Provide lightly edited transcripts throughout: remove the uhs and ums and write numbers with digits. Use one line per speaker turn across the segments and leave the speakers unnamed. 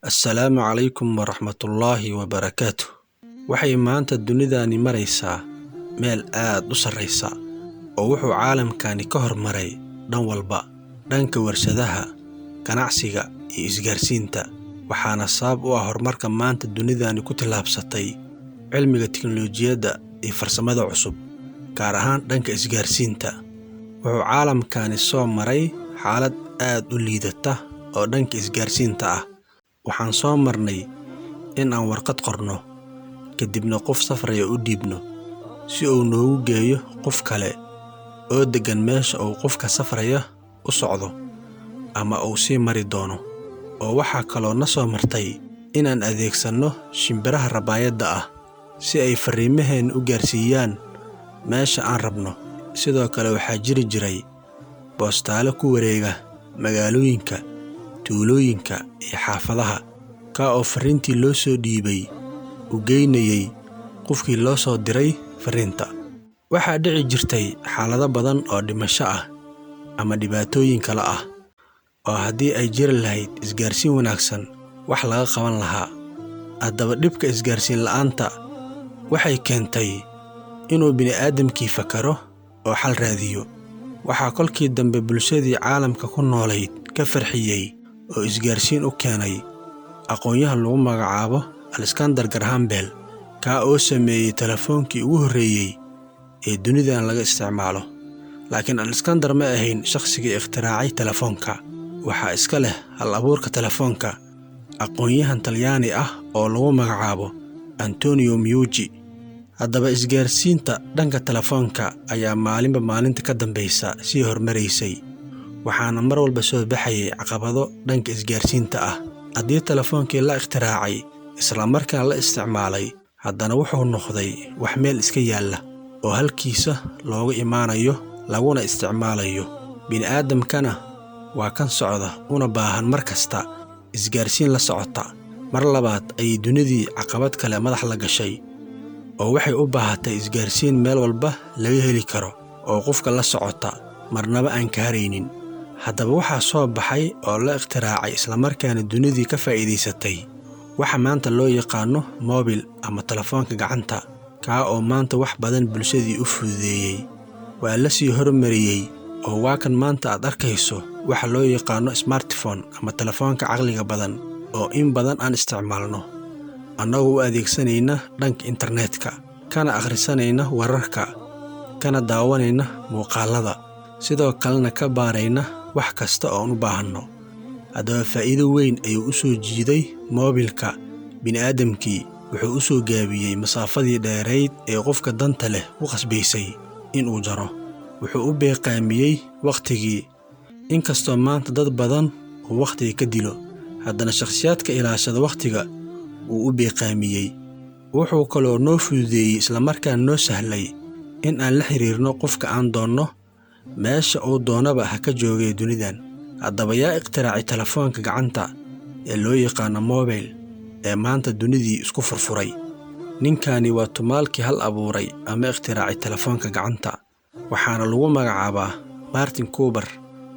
Assalaamu calaykum waraxmatullaahi wabarakaatuh. Waxay maanta dunidani maraysaa meel aad u sarreysa oo wuxuu caalamkani ka hormaray dhan walba, dhanka warshadaha, ganacsiga iyo isgaarsiinta. Waxaana sabab u ah horumarka maanta dunidani ku tillaabsatay cilmiga tiknoolajiyadda iyo farsamada cusub, gaar ahaan dhanka isgaarsiinta. Wuxuu caalamkani soo maray xaalad aad u liidata oo dhanka isgaarsiinta ah. Waxaan soo marnay in aan warqad qorno, kadibna qof safraya u dhiibno si uu noogu geeyo qof kale oo degan meesha uu qofka safraya u socdo ama uu sii mari doono. Oo waxaa kaloo na soo martay inaan adeegsanno shimbiraha rabaayadda ah si ay fariimaheen u gaarsiiyaan meesha aan rabno. Sidoo kale waxaa jiri jiray boostaale ku wareega magaalooyinka, tuulooyinka iyo xaafadaha, ka oo fariintii loo soo dhiibay u geynayay qofkii loo soo diray fariinta. Waxaa dhici jirtay xaalado badan oo dhimasho ah ama dhibaatooyin kale ah oo haddii ay jiri lahayd isgaarsiin wanaagsan wax laga qaban lahaa. Haddaba dhibka isgaarsiin la'aanta waxay keentay inuu bini'aadamkii fakaro oo xal raadiyo. Waxaa kolkii dambe bulshadii caalamka ku noolayd ka farxiyay oo isgaarsiin u keenay aqoonyahan lagu magacaabo Alexander Graham Bell, ka oo sameeyay telefoonkii ugu horreeyay ee dunidan laga isticmaalo. Laakiin Alexander ma ahayn shakhsigii ikhtiraacay telefoonka. Waxaa iska leh hal abuurka telefoonka aqoonyahan Talyaani ah oo lagu magacaabo Antonio Meucci. Haddaba isgaarsiinta dhanka telefoonka ayaa maalinba maalinta ka dambaysa sii hormaraysay, waxaana mar walba soo baxayay caqabado dhanka isgaarsiinta ah. Haddii telefoonkii la ikhtiraacay isla markaana la isticmaalay, haddana wuxuu noqday wax meel iska yaalla oo halkiisa looga imaanayo laguna isticmaalayo. Bini'aadamkana waa kan socda una baahan mar kasta isgaarsiin la socota. Mar labaad ayay dunidii caqabad kale madax la gashay oo waxay u baahatay isgaarsiin meel walba laga heli karo oo qofka la socota marnaba aan ka haraynin. Haddaba waxaa soo baxay oo la ikhtiraacay isla markaana dunidii ka faa'iidaysatay waxa maanta loo yaqaano moobil ama telefoonka gacanta, ka oo maanta wax badan bulshadii u fududeeyay. Waa la sii hormariyay oo waa kan maanta aad arkayso waxa loo yaqaano smartphone ama telefoonka caqliga badan oo in badan aan isticmaalno, annagoo u adeegsanayna dhanka internetka, kana akhrisanayna wararka, kana daawanayna muuqaalada, sidoo kalena ka baarayna wax kasta oo u baahanno. Haddaba faa'iido weyn ayuu u soo jiiday moobilka bini'aadamkii. Wuxuu u soo gaabiyey masaafadii dheerayd ee qofka danta leh u qasbaysay inuu jaro. Wuxuu u beeqaamiyey wakhtigii. Inkastoo maanta dad badan uu wakhtiga ka dilo, haddana shakhsiyaadka ilaashada wakhtiga wuu u beeqaamiyey. Wuxuu kaloo noo fududeeyey isla markaan noo sahlay in aan la xiriirno qofka aan doonno meesha uu doonaba ha ka joogay dunidan. Haddaba yaa ikhtiraacay telefoonka gacanta ee loo yaqaano moobil ee maanta dunidii isku furfuray? Ninkani waa tumaalkii hal abuuray ama ikhtiraacay telefoonka gacanta, waxaana lagu magacaabaa Martin Cooper.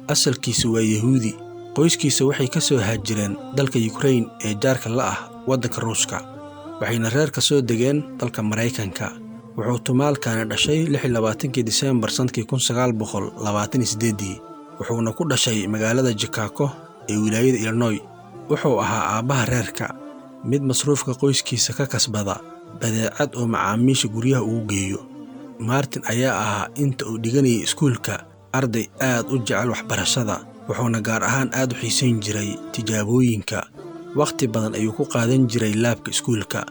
Asalkiisa waa Yahuudi. Qoyskiisa waxay ka soo haajireen dalka Ukraine ee jaarka la ah waddanka Ruushka, waxayna reer ka soo degeen dalka Maraykanka. Wuxuu tumaalkani dhashay 26 Diseembar 1928, wuxuuna ku dhashay magaalada Chicago ee wilaayada Illinois. Wuxuu ahaa aabbaha reerka, mid masruufka qoyskiisa ka kasbada badeecad oo macaamiisha guryaha ugu geeyo. Martin ayaa ahaa inta uu dhiganayay iskuulka arday aad u jecel waxbarashada, wuxuuna gaar ahaan aad u xiisayn jiray tijaabooyinka. Waqti badan ayuu ku qaadan jiray laabka iskuulka,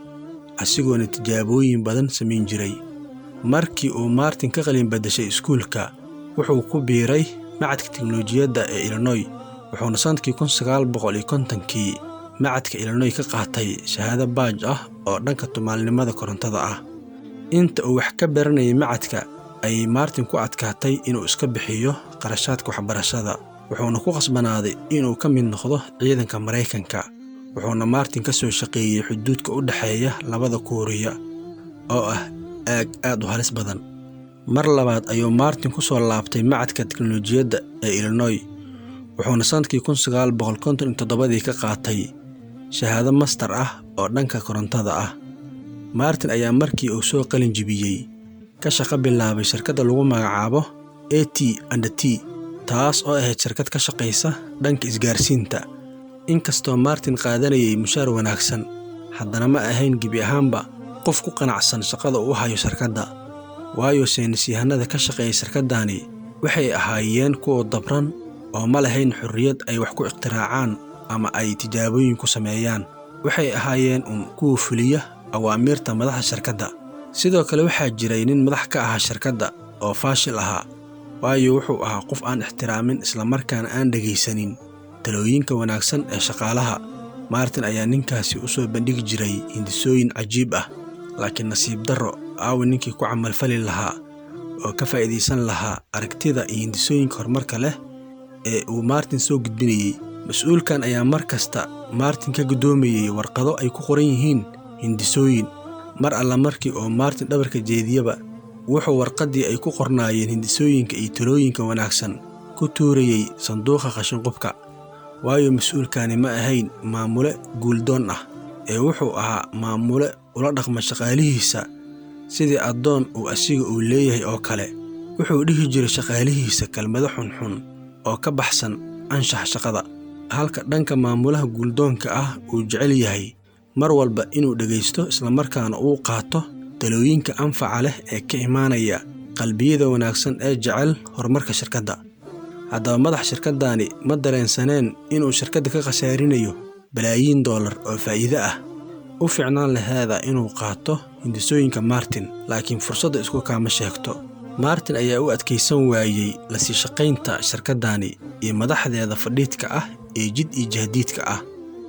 asigoona tijaabooyin badan samayn jiray. Markii uu Martin ka qalin badashay iskuulka, wuxuu ku biiray macadka tiknoolajiyadda ee Illinois, wuxuuna sanadkii 1950kii macadka Illinois ka qaatay shahaado baaj ah oo dhanka tumaalnimada korontada ah. Inta uu wax ka baranayay macadka ayay Martin ku adkaatay inuu iska bixiyo qarashaadka waxbarashada, wuxuuna ku qasbanaaday inuu ka mid noqdo ciidanka Maraykanka. Wuxuuna Martin ka soo shaqeeyay xuduudka u dhaxeeya labada Kuuriya oo ah aad u halis badan. Mar labaad ayuu Martin ku soo laabtay macadka tiknoolajiyadda ee Illinois, wuxuuna sanadkii 1957 ka qaatay shahaado master ah oo dhanka korontada ah. Martin ayaa markii uu soo qalin jibiyey ka shaqo bilaabay shirkadda lagu magacaabo AT&T, taas oo ahayd shirkad ka shaqaysa dhanka isgaarsiinta. Inkastoo Martin qaadanayay mushaar wanaagsan, haddana ma ahayn gebi ahaanba qof ku qanacsan shaqada uu hayo shirkadda, waayo saynisyahanada ka shaqeeya shirkaddani waxay ahaayeen kuwo dabran oo ma lahayn xorriyad ay wax ku ikhtiraacaan ama ay tijaabooyin ku sameeyaan. Waxay ahaayeen kuwa fuliya awaamiirta madaxa shirkadda. Sidoo kale waxaa jiray nin madax ka ahaa shirkadda oo faashil ahaa, waayo wuxuu ahaa qof aan ixtiraamin isla markaana aan dhagaysanin talooyinka wanaagsan ee shaqaalaha. Martin ayaa ninkaasi u soo bandhigi jiray hindisooyin cajiib ah, laakiin nasiib darro ninkii ku camal fali lahaa oo ka faa'iideysan lahaa aragtida iyo hindisooyinka horumarka leh ee uu Martin soo gudbinayay. Mas'uulkan ayaa mar kasta Martin ka gudoomayay warqado ay ku qoran yihiin hindisooyin. Mar alla markii oo Martin dhabarka jeediyaba, wuxuu warqadii ay ku qornaayeen hindisooyinka iyo talooyinka wanaagsan ku tuurayay sanduuqa qashin-qubka, waayo mas'uulkani ma ahayn maamule guuldoon ah ee wuxuu ahaa maamule ula dhaqma shaqaalihiisa sidii addoon uu asiga uu leeyahay oo kale. Wuxuu dhihi jiray shaqaalihiisa kelmado xunxun oo ka baxsan anshax shaqada, halka dhanka maamulaha guuldoonka ah uu jecel yahay mar walba inuu dhagaysto isla markaana uu qaato talooyinka anfaca leh ee ka imaanaya qalbiyada wanaagsan ee jecel horumarka shirkadda. Haddaba madax shirkaddani ma dareensaneen inuu shirkadda ka khasaarinayo balaayiin dollar oo faa'iido ah. U fiicnaan lahayd inuu qaato hindisooyinka Martin, laakiin fursadda isku kaama sheegto. Martin ayaa u adkaysan waayey la sii shaqaynta shirkaddani iyo madaxdeeda fadhiidka ah ee jid iyo jahdiidka ah.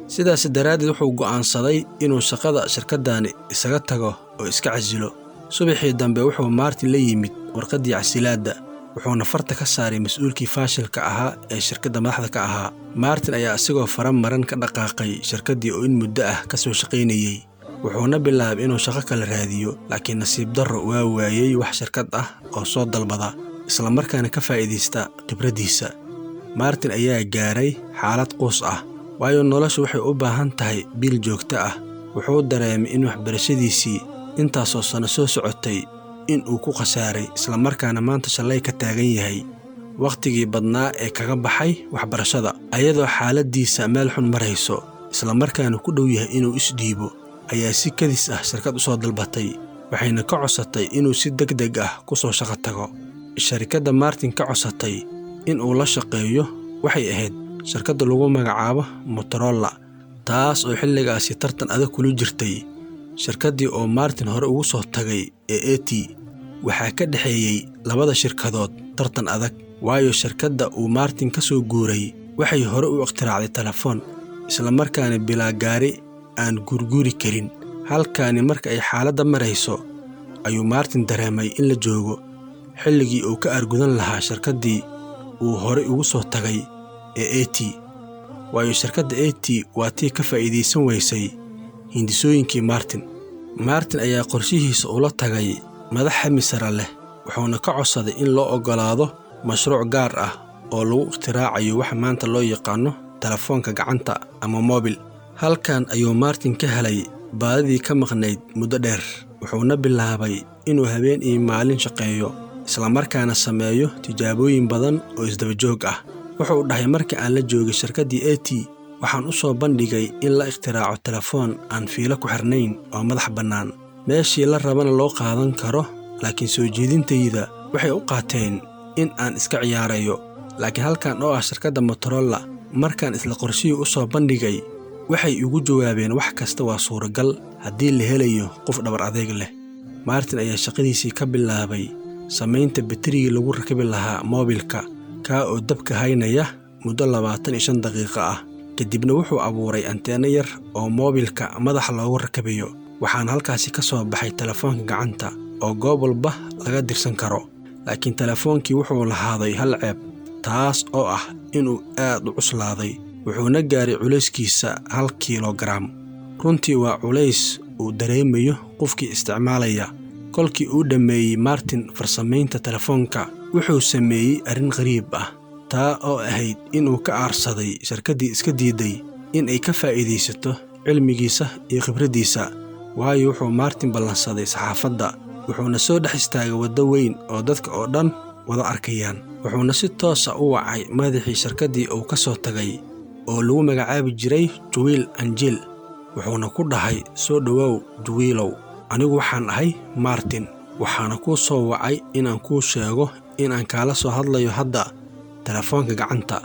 sidaas daraaddeed wuxuu go'aansaday inuu shaqada shirkaddani isaga tago oo iska casilo. Subaxii dambe wuxuu Martin la yimid warqadii casilaadda, wuxuuna farta ka saaray mas'uulkii faashilka ahaa ee shirkadda madaxda ka ahaa. Martin ayaa asigoo fara maran ka dhaqaaqay shirkaddii oo in muddo ah ka soo shaqaynayay. wuxuuna bilaabay inuu shaqo kale raadiyo, laakiin nasiib darro waa waayay wax shirkad ah oo soo dalbada isla markaana ka faa'iideysta khibradiisa. Martin ayaa gaaray xaalad quus ah, waayo noloshu waxay u baahan tahay bil joogto ah. Wuxuu dareemay in waxbarashadiisii intaasoo sano soo socotay in uu ku khasaaray, isla markaana maanta shalay ka taagan yahay waqtigii badnaa ee kaga baxay waxbarashada, ayadoo xaaladiisa meel xun marayso isla markaana ku dhow yahay inuu isdhiibo. Ayaa si kadis ah shirkad u soo dalbatay, waxayna ka codsatay inuu si degdeg ah ku soo shaqo tago. Shirkadda Martin ka codsatay in uu la shaqeeyo waxay ahayd shirkadda lagu magacaabo Motorola, taas oo xilligaasi tartan adag kula jirtay shirkaddii oo Martin hore ugu soo tagay ee AT. Waxaa ka dhaxeeyay labada shirkadood tartan adag, waayo shirkadda uu Martin ka soo guuray waxay hore u ikhtiraacday telefoon isla markaana bilaa gaari aan gurguri karin. Halkaani marka ay xaaladda marayso ayuu Martin dareemay in la joogo xilligii uu ka argudan lahaa shirkaddii uu hore ugu soo tagay ee AT, waayo shirkadda AT waa tii ka faa'iideysan weysay hindisooyinkii Martin. Martin ayaa qorshihiisa ula tagay madax xamisara leh, wuxuuna ka codsaday in loo ogolaado mashruuc gaar ah oo lagu ikhtiracayo wax maanta loo yaqaano telefoonka gacanta ama mobil. Halkan ayuu Martin ka helay baadidii ka maqnayd muddo dheer, wuxuuna bilaabay inuu habeen iyo maalin shaqeeyo isla markaana sameeyo tijaabooyin badan oo isdaba joog ah. Wuxuu dhahay markii aan la joogay shirkaddii AT, waxaan u soo bandhigay in la ikhtiraco telefoon aan fiilo ku xirnayn oo madax bannaan, meeshii la rabana loo qaadan karo, laakiin soo jeedintayda waxay u qaateen in aan iska ciyaarayo. Laakiin halkan oo ah shirkadda Motorola, markaan isla qorshihii u soo bandhigay, waxay ugu jawaabeen wax kasta waa suuragal haddii la helayo qof dhabar adeeg leh. Martin ayaa shaqadiisii ka bilaabay samaynta batarigii lagu rakibi lahaa moobilka, kaa oo dabka haynaya muddo 25 daqiiqo ah. Kadibna wuxuu abuuray anteena yar oo moobilka madaxa loogu rakabayo, waxaana halkaasi ka soo baxay telefoonka gacanta oo goob walba laga dirsan karo. Laakiin telefoonkii wuxuu lahaaday hal ceeb, taas oo ah inuu aad u cuslaaday, wuxuuna gaaray culayskiisa 1 kilogram. Runtii waa culays uu dareemayo qofkii isticmaalaya. Kolkii uu dhameeyay Martin farsamaynta telefoonka, wuxuu sameeyay arrin qariib ah, taa oo ahayd inuu ka aarsaday shirkaddii iska diiday in ay ka faa'iideysato cilmigiisa iyo khibraddiisa, waayo wuxuu Martin ballansaday saxaafadda, wuxuuna soo dhex istaagay waddo weyn oo dadka oo dhan wada arkayaan. Wuxuuna si toosa u wacay madaxii shirkaddii uu ka soo tagay oo lagu magacaabi jiray Joel Angel, wuxuuna ku dhahay, soo dhowaaw Joelow, anigu waxaan ahay Martin, waxaana kuu soo wacay inaan kuu sheego inaan kaala soo hadlayo hadda telefoonka gacanta.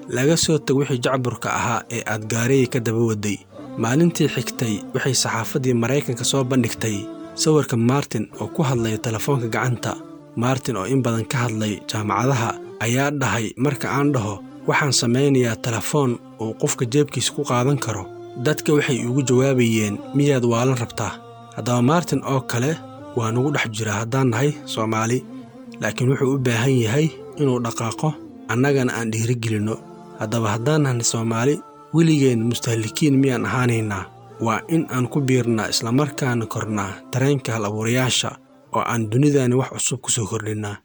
Laga soo tag wixii jacburka ahaa ee aad gaarigii ka daba waday. Maalintii xigtay waxay saxaafaddii Maraykanka soo bandhigtay sawirka Martin oo ku hadlaya telefoonka gacanta. Martin oo in badan ka hadlay jaamacadaha ayaa dhahay, marka aan dhaho waxaan samaynayaa telefoon uu qofka jeebkiisa ku qaadan karo, dadka waxay ugu jawaabayeen, miyaad waalan rabtaa? Haddaba Martin oo kale waa nagu dhex jira haddaan nahay Soomaali, laakiin wuxuu u baahan yahay inuu dhaqaaqo, annagana aan dhiirigelinno. Haddaba haddaan nahay Soomaali, weligeen mustahlikiin miyaan ahaanaynaa? Waa in aan ku biirnaa islamarkaana kornaa tareenka hal-abuurayaasha oo aan dunidani wax cusub ku soo kordhinnaa.